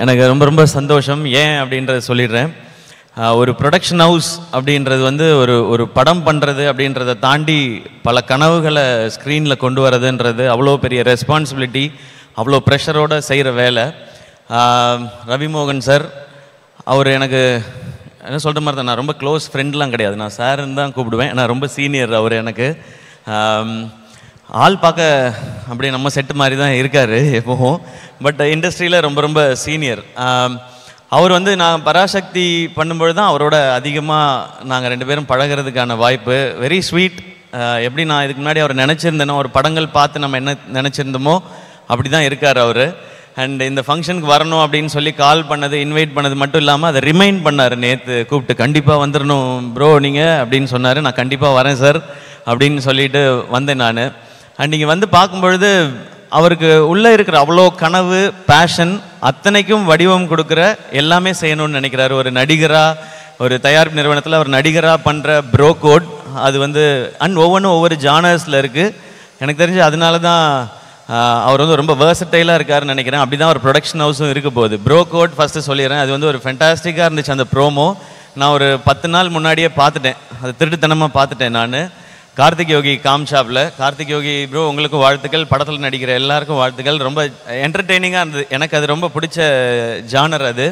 எனக்கு ரொம்ப ரொம்ப சந்தோஷம். ஏன் அப்படின்றத சொல்லிடுறேன். ஒரு ப்ரொடக்ஷன் ஹவுஸ் அப்படின்றது வந்து ஒரு படம் பண்ணுறது அப்படின்றத தாண்டி பல கனவுகளை ஸ்க்ரீனில் கொண்டு வரதுன்றது அவ்வளோ பெரிய ரெஸ்பான்சிபிலிட்டி, அவ்வளோ ப்ரெஷரோடு செய்கிற வேலை. ரவிமோகன் சார் அவர் எனக்கு என்ன சொல்கிற மாதிரி தான், நான் ரொம்ப க்ளோஸ் ஃப்ரெண்ட்லாம் கிடையாது, நான் சார்ன்னு தான் கூப்பிடுவேன். நான் ரொம்ப சீனியர் அவர் எனக்கு. ஆள் பார்க்க அப்படியே நம்ம செட்டு மாதிரி தான் இருக்கார் எப்போவும், பட் இண்டஸ்ட்ரியில் ரொம்ப ரொம்ப சீனியர். அவர் வந்து நான் பராசக்தி பண்ணும்பொழுது தான் அவரோட அதிகமாக நாங்கள் 2 பேரும் பழகிறதுக்கான வாய்ப்பு. Very sweet. எப்படி நான் இதுக்கு முன்னாடி அவர் நினச்சிருந்தேனோ, ஒரு படங்கள் பார்த்து நம்ம என்ன நினச்சிருந்தோமோ அப்படி தான் இருக்கார் அவர். அண்ட் இந்த ஃபங்க்ஷனுக்கு வரணும் அப்படின்னு சொல்லி கால் பண்ணது, இன்வைட் பண்ணது மட்டும் இல்லாமல் அதை ரிமைண்ட் பண்ணார். நேற்று கூப்பிட்டு கண்டிப்பாக வந்துடணும் ப்ரோ நீங்கள் அப்படின்னு சொன்னார். நான் கண்டிப்பாக வரேன் சார் அப்படின்னு சொல்லிட்டு வந்தேன் நான். அண்ட் நீங்கள் வந்து பார்க்கும்பொழுது அவருக்கு உள்ளே இருக்கிற அவ்வளோ கனவு, பேஷன் அத்தனைக்கும் வடிவம் கொடுக்குற, எல்லாமே செய்யணும்னு நினைக்கிறாரு. ஒரு நடிகராக, ஒரு தயாரிப்பு நிறுவனத்தில் ஒரு நடிகராக பண்ணுற ப்ரோ கோட் அது வந்து ஒவ்வொன்றும் ஒவ்வொரு ஜானர்ஸில் இருக்குது. எனக்கு தெரிஞ்சு அதனால தான் அவர் வந்து ரொம்ப வேர்சடைலாக இருக்காருன்னு நினைக்கிறேன். அப்படி தான் ஒரு ப்ரொடக்ஷன் ஹவுஸும் இருக்க போகுது. ப்ரோ கோட் ஃபஸ்ட்டு சொல்லிடுறேன், அது வந்து ஒரு ஃபென்டாஸ்டிக்காக இருந்துச்சு அந்த ப்ரோமோ. நான் ஒரு 10 நாள் முன்னாடியே பார்த்துட்டேன், அது திருட்டுத்தனமாக பார்த்துட்டேன் நான். கார்த்திக் யோகி காம்ஷாப்பில். கார்த்திக் யோகி ப்ரோ உங்களுக்கும் வாழ்த்துக்கள், படத்தில் நடிக்கிற எல்லாருக்கும் வாழ்த்துக்கள். ரொம்ப என்டர்டெய்னிங்காக இருந்தது, எனக்கு அது ரொம்ப பிடிச்ச ஜானர் அது.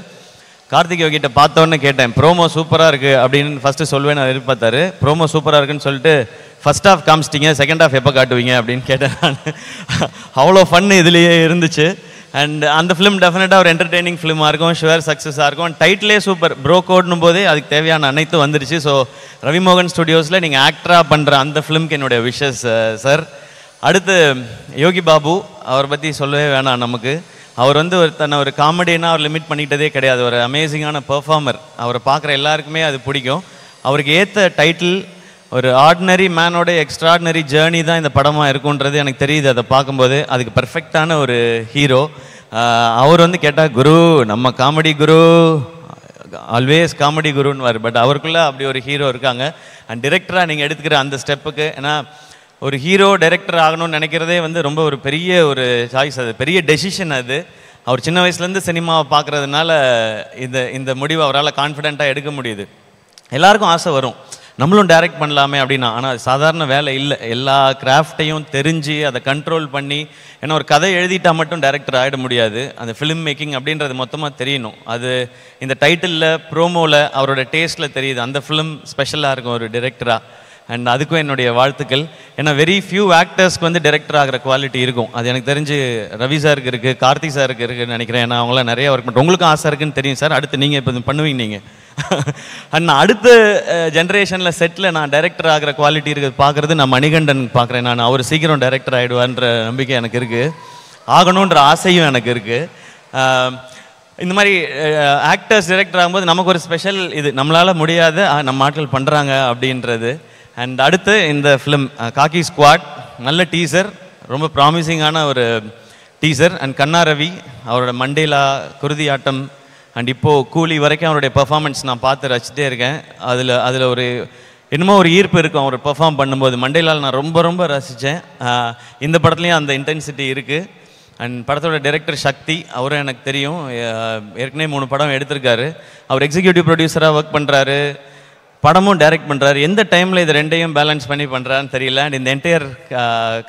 கார்த்திக் யோகிட்ட பார்த்தோன்னு கேட்டேன், ப்ரோமோ சூப்பராக இருக்குது அப்படின்னு ஃபஸ்ட்டு சொல்வேன்னு எதிர்பார்த்தாரு. ப்ரோமோ சூப்பராக இருக்குன்னு சொல்லிட்டு ஃபஸ்ட் ஹாஃப் காமிச்சிட்டிங்க, செகண்ட் ஹாஃப் எப்போ காட்டுவீங்க அப்படின்னு கேட்டேன் நான். அவ்வளோ ஃபன் இதுலேயே இருந்துச்சு. அண்ட் அந்த ஃபிலிம் டெஃபினட்டாக ஒரு என்டர்டெய்னிங் ஃபிலிமாக இருக்கும், ஷுவர் சக்ஸஸாக இருக்கும். டைட்டிலே சூப்பர், ப்ரோ கோட்னும் போதே அதுக்கு தேவையான அனைத்தும் வந்துருச்சு. ஸோ ரவிமோகன் ஸ்டுடியோஸில் நீங்கள் ஆக்டராக பண்ணுற அந்த ஃபிலிம்க்கு என்னுடைய விஷஸ் சார். அடுத்து யோகி பாபு, அவரை பற்றி சொல்லவே வேணாம் நமக்கு. அவர் வந்து தன்னை ஒரு காமெடினா அவர் லிமிட் பண்ணிக்கிட்டதே கிடையாது. ஒரு அமேசிங்கான பெர்ஃபார்மர். அவரை பார்க்குற எல்லாருக்குமே அது பிடிக்கும். அவருக்கு ஏற்ற டைட்டில் ஒரு ஆர்டினரி மேனோட எக்ஸ்ட்ராடினரி ஜேர்னி தான் இந்த படமாக இருக்குன்றது எனக்கு தெரியுது அதை பார்க்கும்போது. அதுக்கு பர்ஃபெக்டான ஒரு ஹீரோ அவர். வந்து கேட்டால் குரு, நம்ம காமெடி குரு, ஆல்வேஸ் காமெடி குருன்னு. பட் அவருக்குள்ளே அப்படி ஒரு ஹீரோ இருக்காங்க. அண்ட் டிரெக்டராக நீங்கள் எடுத்துக்கிற அந்த ஸ்டெப்புக்கு, ஏன்னா ஒரு ஹீரோ டைரக்டர் ஆகணும்னு நினைக்கிறதே வந்து ரொம்ப ஒரு பெரிய ஒரு சாய்ஸ், அது பெரிய டெசிஷன் அது. அவர் சின்ன வயசுலேருந்து சினிமாவை பார்க்குறதுனால இந்த முடிவை அவரால் கான்ஃபிடென்ட்டாக எடுக்க முடியுது. எல்லாருக்கும் ஆசை வரும், நம்மளும் டைரக்ட் பண்ணலாமே அப்படின்னா. ஆனால் அது சாதாரண வேலை இல்லை. எல்லா கிராஃப்டையும் தெரிஞ்சு அதை கண்ட்ரோல் பண்ணி, ஏன்னா ஒரு கதை எழுதிட்டால் மட்டும் டைரக்டர் ஆகிட முடியாது. அந்த ஃபிலிம் மேக்கிங் அப்படின்றது மொத்தமாக தெரியணும். அது இந்த டைட்டிலில், ப்ரோமோவில், அவரோட டேஸ்ட்டில் தெரியுது. அந்த ஃபிலிம் ஸ்பெஷலாக இருக்கும் ஒரு டைரக்டராக. அண்ட் அதுக்கும் என்னுடைய வாழ்த்துக்கள். ஏன்னா வெரி ஃபியூ ஆக்டர்ஸ்க்கு வந்து டைரக்டர் ஆகிற குவாலிட்டி இருக்கும். அது எனக்கு தெரிஞ்சு ரவி சாருக்கு இருக்குது, கார்த்திக் சாருக்கு இருக்குதுன்னு நினைக்கிறேன். ஏன்னா அவங்களாம் நிறைய ஒர்க் பண்ணுறோம். உங்களுக்கும் ஆசை இருக்குன்னு தெரியும் சார். அடுத்து நீங்கள் இப்போ பண்ணுவீங்க நீங்கள். அண்ட் அடுத்த ஜென்ரேஷனில் செட்டில் நான் டைரக்டர் ஆகிற குவாலிட்டி இருக்குது பார்க்குறது நான் மணிகண்டன் பார்க்குறேன். நான் அவர் சீக்கிரம் டைரக்டர் ஆகிடுவான்ற நம்பிக்கை எனக்கு இருக்குது, ஆகணுன்ற ஆசையும் எனக்கு இருக்குது. இந்த மாதிரி ஆக்டர்ஸ் டைரக்டர் ஆகும்போது நமக்கு ஒரு ஸ்பெஷல் இது, நம்மளால் முடியாத நம்ம ஆட்கள் பண்ணுறாங்க அப்படின்றது. அண்ட் அடுத்து இந்த ஃபிலிம் காக்கி ஸ்குவாட், நல்ல டீசர், ரொம்ப ப்ராமிசிங்கான ஒரு டீசர். அண்ட் கண்ணா ரவி அவரோட மண்டேலா, குருதி ஆட்டம், அண்ட் இப்போது கூலி வரைக்கும் அவருடைய பெர்ஃபார்மன்ஸ் நான் பார்த்து ரசிச்சிட்டே இருக்கேன். அதில் ஒரு என்னமோ ஒரு ஈர்ப்பு இருக்கும் அவர் பெர்ஃபார்ம் பண்ணும்போது. மண்டேலால் நான் ரொம்ப ரொம்ப ரசித்தேன். இந்த படத்துலேயும் அந்த இன்டென்சிட்டி இருக்குது. அண்ட் படத்தோட டைரக்டர் சக்தி, அவரும் எனக்கு தெரியும், ஏற்கனவே 3 படம் எடுத்திருக்காரு. அவர் எக்ஸிக்யூட்டிவ் ப்ரொடியூசராக ஒர்க் பண்ணுறாரு, படமும் டைரக்ட் பண்ணுறாரு. எந்த டைமில் இது ரெண்டையும் பேலன்ஸ் பண்ணி பண்ணுறான்னு தெரியல. அண்ட் இந்த என்டையர்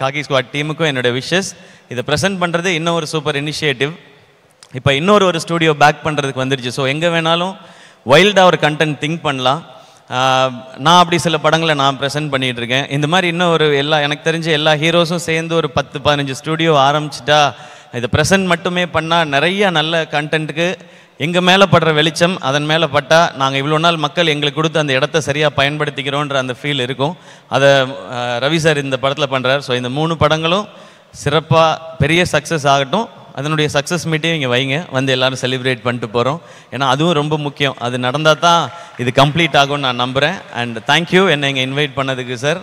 காக்கி ஸ்குவாட் டீமுக்கும் என்னுடைய விஷஸ். இதை ப்ரெசென்ட் பண்ணுறது இன்னும் ஒரு சூப்பர் இனிஷியேட்டிவ். இப்போ இன்னொரு ஸ்டூடியோ பேக் பண்ணுறதுக்கு வந்துருச்சு. ஸோ எங்கே வேணாலும் வைல்டாக ஒரு கண்டென்ட் திங்க் பண்ணலாம். நான் அப்படி சில படங்களை நான் ப்ரெசென்ட் பண்ணிகிட்டு இருக்கேன். இந்த மாதிரி இன்னும் எனக்கு தெரிஞ்ச எல்லா ஹீரோஸும் சேர்ந்து ஒரு 10-15 ஸ்டூடியோ ஆரம்பிச்சிட்டா, இதை ப்ரெசென்ட் மட்டுமே பண்ணால் நிறைய நல்ல கண்டென்ட்டுக்கு எங்கள் மேலே படுற வெளிச்சம் அதன் மேலே பட்டால், நாங்கள் இவ்வளோ நாள் மக்கள் எங்களுக்கு கொடுத்து அந்த இடத்த சரியாக பயன்படுத்திக்கிறோன்ற அந்த ஃபீல் இருக்கும். அதை ரவி சார் இந்த படத்தில் பண்ணுறார். ஸோ இந்த 3 படங்களும் சிறப்பாக பெரிய சக்ஸஸ் ஆகட்டும். அதனுடைய சக்ஸஸ் மீட்டையும் இங்கே வைங்க, வந்து எல்லோரும் செலிப்ரேட் பண்ணிட்டு போகிறோம். ஏன்னா அதுவும் ரொம்ப முக்கியம். அது நடந்தால் தான் இது கம்ப்ளீட் ஆகும்னு நான் நம்புகிறேன். அண்ட் தேங்க்யூ என்னை இங்கே இன்வைட் பண்ணதுக்கு சார்,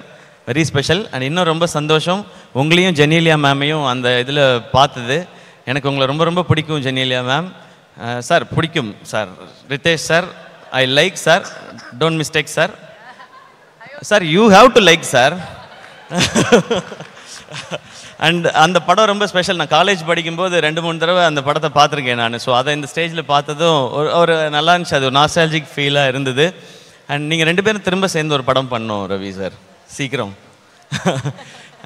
வெரி ஸ்பெஷல். அண்ட் இன்னும் ரொம்ப சந்தோஷம் உங்களையும் ஜெனீலியா மேமையும் அந்த இதில் பார்த்தது. எனக்கு உங்களை ரொம்ப ரொம்ப பிடிக்கும் ஜெனீலியா மேம். சார் பிடிக்கும் sir. Ritesh sir, I like sir, don't mistake sir. Sir you have to like sir. And அந்த படம் ரொம்ப ஸ்பெஷல். நான் காலேஜ் படிக்கும்போது 2-3 தடவை அந்த படத்தை பார்த்துருக்கேன் நான். ஸோ அதை இந்த ஸ்டேஜில் பார்த்ததும் ஒரு நல்லா இருந்துச்சு, அது ஒரு நாஸ்டாலஜிக் ஃபீலாக இருந்தது. அண்ட் நீங்கள் 2 பேரும் திரும்ப சேர்ந்து ஒரு படம் பண்ணோம் ரவி சார், சீக்கிரம்.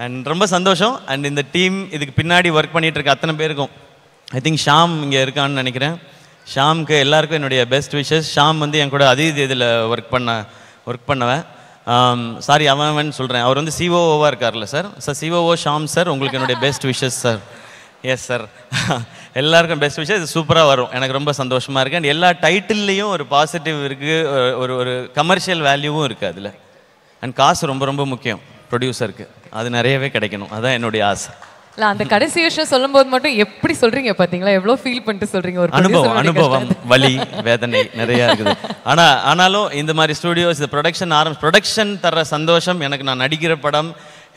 அண்ட் ரொம்ப சந்தோஷம். அண்ட் இந்த டீம் இதுக்கு பின்னாடி ஒர்க் பண்ணிகிட்டு இருக்க அத்தனை பேருக்கும், ஐ திங்க் ஷாம் இங்கே இருக்கான்னு நினைக்கிறேன். ஷாமுக்கு எல்லாருக்கும் என்னுடைய பெஸ்ட் விஷஸ். ஷாம் வந்து என் கூட இதில் ஒர்க் பண்ணவன். சாரி அவன் சொல்கிறேன், அவர் வந்து சிஓஓவாக இருக்கார்ல சார். சிஓஓ ஷாம் சார், உங்களுக்கு என்னுடைய best wishes sir. Yes sir, எல்லாருக்கும் பெஸ்ட் விஷயம். இது சூப்பராக வரும், எனக்கு ரொம்ப சந்தோஷமாக இருக்குது. அண்ட் எல்லா டைட்டில்லையும் ஒரு பாசிட்டிவ் இருக்குது, ஒரு கமர்ஷியல் வேல்யூவும் இருக்குது அதில். அண்ட் காசு ரொம்ப ரொம்ப முக்கியம் ப்ரொடியூசருக்கு, அது நிறையவே கிடைக்கணும், அதுதான் என்னுடைய ஆசை. இல்லை, அந்த கடைசி விஷயம் சொல்லும்போது மட்டும் எப்படி சொல்றீங்க பார்த்தீங்களா, எவ்வளோ ஃபீல் பண்ணிட்டு சொல்றீங்க. ஒரு அனுபவம் வலி வேதனை நிறையா இருக்குது. ஆனாலும் இந்த மாதிரி ஸ்டூடியோஸ், இந்த ப்ரொடக்ஷன் தர்ற சந்தோஷம் எனக்கு நான் நடிக்கிற படம்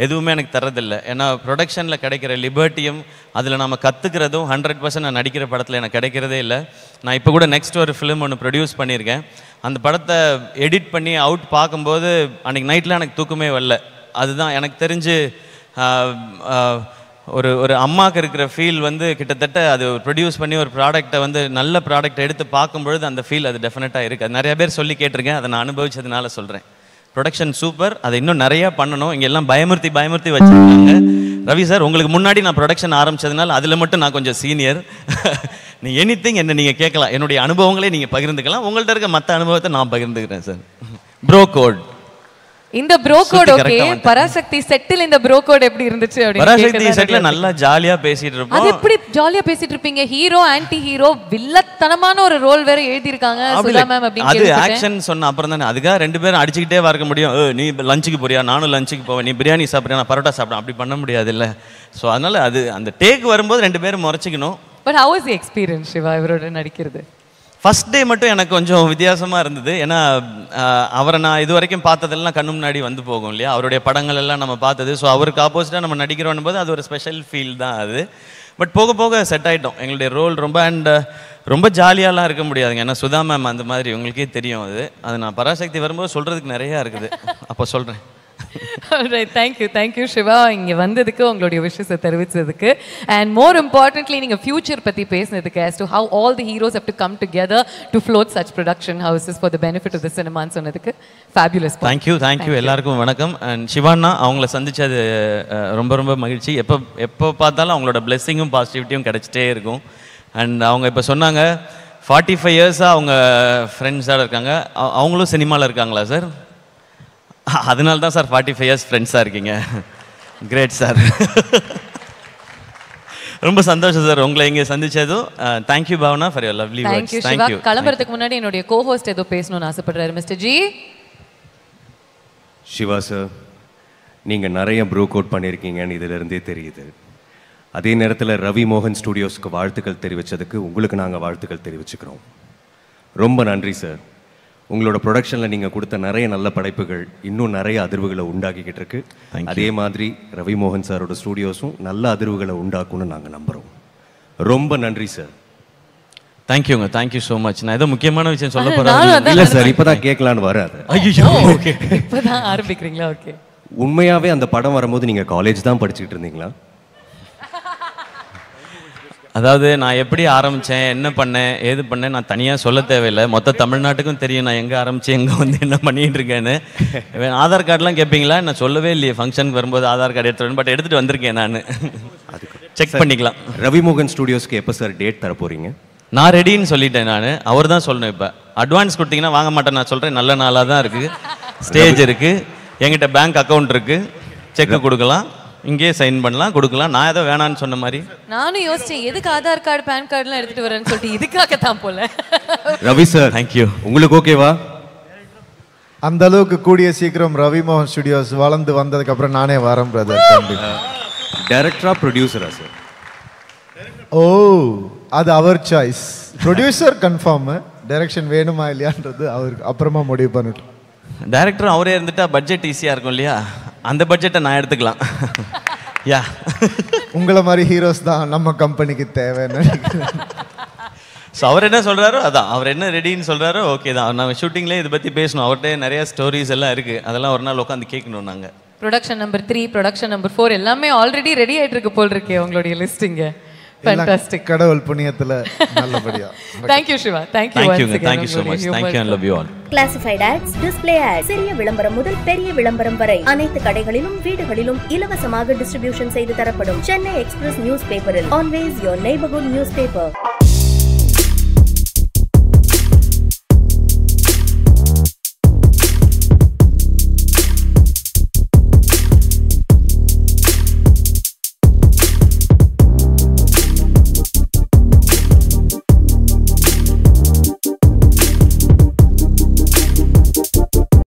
எதுவுமே எனக்கு தரதில்லை. ஏன்னா ப்ரொடக்ஷனில் கிடைக்கிற லிபர்ட்டியும் அதில் நம்ம கற்றுக்கிறதும் 100% நான் நடிக்கிற படத்தில் எனக்கு கிடைக்கிறதே இல்லை. நான் இப்போ கூட நெக்ஸ்ட் ஒரு ஃபிலிம் ஒன்று ப்ரொடியூஸ் பண்ணியிருக்கேன். அந்த படத்தை எடிட் பண்ணி அவுட் பார்க்கும்போது அன்றைக்கி நைட்டில் எனக்கு தூக்கமே வரல. அதுதான் எனக்கு தெரிஞ்சு ஒரு அம்மாவுக்கு இருக்கிற ஃபீல் வந்து கிட்டத்தட்ட அது ப்ரொடியூஸ் பண்ணி ஒரு ப்ராடக்டை வந்து நல்ல ப்ராடக்டை எடுத்து பார்க்கும்பொழுது அந்த ஃபீல் அது டெஃபினட்டாக இருக்குது. அது நிறைய பேர் சொல்லி கேட்டிருக்கேன், அதை நான் அனுபவிச்சதுனால சொல்கிறேன். ப்ரொடக்ஷன் சூப்பர், அதை இன்னும் நிறையா பண்ணணும். இங்கே எல்லாம் பயமுறுத்தி வச்சுருக்காங்க. ரவி சார், உங்களுக்கு முன்னாடி நான் ப்ரொடக்ஷன் ஆரம்பித்ததுனால அதில் மட்டும் நான் கொஞ்சம் சீனியர். நீ எனிதிங் என்ன நீங்கள் கேட்கலாம், என்னுடைய அனுபவங்களே நீங்கள் பகிர்ந்துக்கலாம். உங்கள்கிட்ட இருக்க மற்ற அனுபவத்தை நான் பகிர்ந்துக்கிறேன் சார். ப்ரோ கோட், இந்த ப்ரோ கோட் ஓகே. பராசக்தி செட்டில் இந்த ப்ரோ கோட் எப்படி இருந்துச்சு அப்படி? பராசக்தி செட்ல நல்லா ஜாலியா பேசிட்டு இருப்போம். அது எப்படி ஜாலியா பேசிட்டு இருப்பீங்க? ஹீரோ ஆன்டி ஹீரோ வில்லத்தனமான ஒரு ரோல் வேற எழுதி இருக்காங்க சுதா மேம் அப்படி. அது ஆக்ஷன் சொன்ன அப்புறம் தானே, அதுக்காக 2 பேரும் அடிச்சுக்கிட்டே இருக்க முடியும். நீ லஞ்சுக்கு போறியா, நானும் லஞ்சுக்கு போவேன், நீ பிரியாணி சாப்பிட்றியா, நான் பரோட்டா சாப்பிட்றேன், அப்படி பண்ண முடியாது இல்லை. ஸோ அதனால அது அந்த டேக் வரும்போது 2 பேரும் முறைச்சிக்கணும். But how was the experience Shiva இவரோட நடிக்கிறது? ஃபஸ்ட் டே மட்டும் எனக்கு கொஞ்சம் வித்தியாசமாக இருந்தது. ஏன்னா அவரை நான் இது வரைக்கும் பார்த்ததெல்லாம் கண்ணு முன்னாடி வந்து போகும் இல்லையா, அவருடைய படங்கள் எல்லாம் நம்ம பார்த்தது. ஸோ அவருக்கு ஆப்போசிட்டாக நம்ம நடிக்கிறோம் போது அது ஒரு ஸ்பெஷல் ஃபீல் தான் அது. பட் போக போக செட் ஆகிட்டோம். எங்களுடைய ரோல் ரொம்ப ஜாலியாலாம் இருக்க முடியாதுங்க. ஏன்னா சுதா மேம் அந்த மாதிரி உங்களுக்கே தெரியும். அது நான் பராசக்தி வரும்போது சொல்கிறதுக்கு நிறையா இருக்குது, அப்போ சொல்கிறேன். தேங்க்யூ சிவா, இங்கே வந்ததுக்கு உங்களுடைய விஷயத்தை தெரிவித்ததுக்கு. அண்ட் மோர் இம்பார்ட்டன்ட்லி நீங்கள் ஃபியூச்சர் பற்றி பேசினதுக்கு, as to how all the heroes have to come together to float such production houses for the benefit of the cinema சொன்னதுக்கு ஃபேபியூலஸ். தேங்க்யூ எல்லாருக்கும் வணக்கம். அண்ட் சிவானா, அவங்கள சந்திச்சது ரொம்ப ரொம்ப மகிழ்ச்சி. எப்போ பார்த்தாலும் அவங்களோட பிளெஸ்ஸிங்கும் பாசிட்டிவிட்டியும் கிடைச்சிட்டே இருக்கும். அண்ட் அவங்க இப்போ சொன்னாங்க 45 இயர்ஸாக அவங்க ஃப்ரெண்ட்ஸாக இருக்காங்க. அவங்களும் சினிமாவில் இருக்காங்களா சார்? அதனால தான் சார் 45 இயர்ஸ் ஃப்ரெண்ட்ஸாக இருக்கீங்க. Great sir. ரொம்ப சந்தோஷம் சார் உங்களை இங்கே சந்திச்சதும். Thank you Bhavana for your lovely words. Thank you. கிளம்புறதுக்கு முன்னாடி என்னுடைய கோஹோஸ்ட் ஏதோ பேசணும்னு ஆசைப்படுறாரு மிஸ்டர் ஜி. சிவா சார், நீங்கள் நிறைய ப்ரோ கோட் பண்ணியிருக்கீங்கன்னு இதிலிருந்தே தெரியுது. அதே நேரத்தில் ரவி மோகன் ஸ்டுடியோஸ்க்கு வாழ்த்துக்கள் தெரிவித்ததுக்கு உங்களுக்கு நாங்கள் வாழ்த்துக்கள் தெரிவிச்சுக்கிறோம். ரொம்ப நன்றி சார். உங்களோட ப்ரொடக்ஷனில் நீங்கள் கொடுத்த நிறைய நல்ல படைப்புகள் இன்னும் நிறைய அதிர்வுகளை உண்டாக்கிக்கிட்டு இருக்கு. அதே மாதிரி ரவி மோகன் சாரோட ஸ்டூடியோஸும் நல்ல அதிர்வுகளை உண்டாக்கும்னு நாங்கள் நம்புகிறோம். ரொம்ப நன்றி சார். தேங்க்யூங்க, தேங்க்யூ ஸோ மச். நான் ஏதோ முக்கியமான விஷயம் சொல்ல போகிறேன். இல்லை சார், இப்போ தான் கேட்கலான்னு வராது. ஐயோ, ஓகே, இப்போ தான் ஆரம்பிக்கிறீங்களா? ஓகே. உண்மையாகவே அந்த படம் வரும்போது நீங்கள் காலேஜ் தான் படிச்சுக்கிட்டு இருந்தீங்களா? அதாவது நான் எப்படி ஆரம்பித்தேன், என்ன பண்ணேன், ஏது பண்ணேன் நான் தனியாக சொல்ல தேவையில்லை. மொத்த தமிழ்நாட்டுக்கும் தெரியும் நான் எங்கே ஆரம்பித்தேன், எங்கே வந்து என்ன பண்ணிகிட்டு இருக்கேன்னு. ஆதார் கார்டெலாம் கேட்பீங்களா? நான் சொல்லவே இல்லையே ஃபங்க்ஷனுக்கு வரும்போது ஆதார் கார்டு எடுத்துகிட்டு, பட் எடுத்துகிட்டு வந்திருக்கேன் நான். செக் பண்ணிக்கலாம். ரவி மோகன் ஸ்டுடியோஸ்க்கு எப்போ சார் டேட் தர போகிறீங்க? நான் ரெடின்னு சொல்லிட்டேன். நான் அவர் தான் சொல்லணும். இப்போ அட்வான்ஸ் கொடுத்தீங்கன்னா வாங்க மாட்டேன். நான் சொல்கிறேன், நல்ல நாளாக தான் இருக்குது. ஸ்டேஜ் இருக்குது, என்கிட்ட பேங்க் அக்கௌண்ட் இருக்குது, செக்கு கொடுக்கலாம், இங்கே சைன் பண்ணலாம், கொடுக்கலாம். நான் ஏதோ வேணான்னு சொன்ன மாதிரி நானும் யோசிச்சேன், எதுக்கு ஆதார் கார்டு பேன் கார்டுலாம் எடுத்துட்டு வரேன்னு சொல்லிட்டு இதுக்காக தான் போல. Ravi sir, thank you. உங்களுக்கு ஓகேவா? அந்த அளவுக்கு கூடிய சீக்கிரம் ரவி மோகன் ஸ்டுடியோஸ் வளர்ந்து வந்ததுக்கு அப்புறம் நானே வரேன் பிரதர். டைரக்டரா ப்ரொடியூசரா சார்? ஓ, அது அவர் சாய்ஸ். ப்ரொடியூசர் கன்ஃபார்ம், டைரக்ஷன் வேணுமா இல்லையான்றது அவருக்கு அப்புறமா முடிவு பண்ணிட்டோம். டைரக்டர் அவரே இருந்துட்டா பட்ஜெட் ஈஸியாக இருக்கும் இல்லையா, அந்த பட்ஜெட்டை நான் எடுத்துக்கலாம். யா, உங்களை மாதிரி ஹீரோஸ் தான் நம்ம கம்பெனிக்கு தேவைன்னு நினைக்கிறேன். ஸோ அவர் என்ன சொல்கிறாரோ அதான், அவர் என்ன ரெடின்னு சொல்கிறாரோ ஓகே தான். நாங்கள் ஷூட்டிங்லேயே இதை பற்றி பேசணும். அவர்கிட்ட நிறைய ஸ்டோரிஸ் எல்லாம் இருக்குது, அதெல்லாம் ஒரு நாள் உட்காந்து கேட்கணும் நாங்கள். ப்ரொடக்ஷன் நம்பர் 3, ப்ரொடக்ஷன் நம்பர் 4 எல்லாமே ஆல்ரெடி ரெடி ஆயிட்டு இருக்கு போல் இருக்கே உங்களுடைய லிஸ்டிங்க. ஃபேண்டாஸ்டிக். கடவுள் புண்ணியத்துல நல்லபடியா. Thank you Shiva. Thank you once again. Thank you so much. Thank you and love you all. Classified ads, display ads, சிறிய விளம்பரம் முதல் பெரிய விளம்பரம் வரை அனைத்து கடைகளிலும் வீடுகளிலும் இலவசமாக டிஸ்ட்ரிபியூஷன் செய்து தரப்படும் சென்னை எக்ஸ்பிரஸ் நியூஸ் பேப்பரில். Always your neighborhood newspaper.